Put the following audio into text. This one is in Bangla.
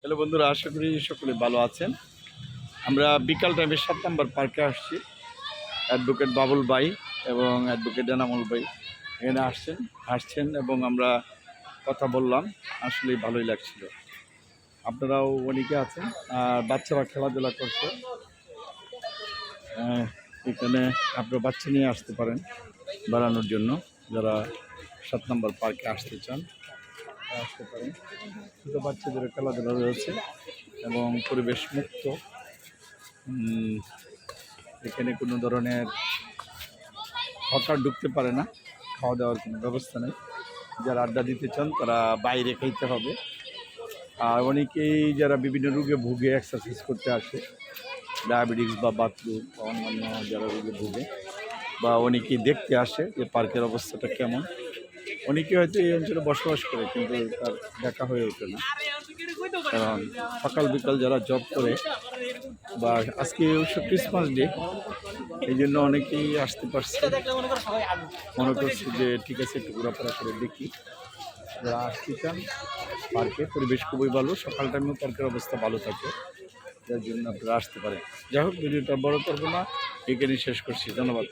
হ্যালো বন্ধুরা, আশা করি সকলে ভালো আছেন। আমরা বিকাল টাইমে 7 নম্বর পার্কে আসছি। অ্যাডভোকেট বাবুল ভাই এবং অ্যাডভোকেট এনামুল ভাই এখানে আসছেন এবং আমরা কথা বললাম। আসলেই ভালোই লাগছিল। আপনারাও অনেকে আছেন আর বাচ্চারা খেলাধুলা করছে। এখানে আপনারা বাচ্চা নিয়ে আসতে পারেন বেড়ানোর জন্য। যারা 7 নম্বর পার্কে আসতে চান আসতে পারেন। ছোটো বাচ্চাদের খেলাধুলা রয়েছে এবং পরিবেশ মুক্ত। এখানে কোনো ধরনের হকার ঢুকতে পারে না, খাওয়া দাওয়ার কোনো ব্যবস্থা নেই। যারা আড্ডা দিতে চান তারা বাইরে খাইতে হবে। আর অনেকেই যারা বিভিন্ন রোগে ভুগে এক্সারসাইজ করতে আসে, ডায়াবেটিস বা বাথরুম বা অন্যান্য যারা রোগে ভুগে, বা অনেকেই দেখতে আসে যে পার্কের অবস্থাটা কেমন। অনেকে হয়তো এই অঞ্চলে বসবাস করে কিন্তু তার দেখা হয়ে ওঠে না, কারণ সকাল বিকাল যারা জব করে বা আজকে অবশ্য ক্রিসমাস ডে, এই জন্য অনেকেই আসতে পারছে। মনে করছি যে ঠিক আছে, একটু ঘোরাফেরা করে দেখি। যারা আসতে চান পার্কে, পরিবেশ খুবই ভালো, সকাল টাইমেও পার্কের অবস্থা ভালো থাকে, যার জন্য আপনারা আসতে পারেন। যাই হোক, ভিডিওটা বড় করবো না, এখানেই শেষ করছি। ধন্যবাদ।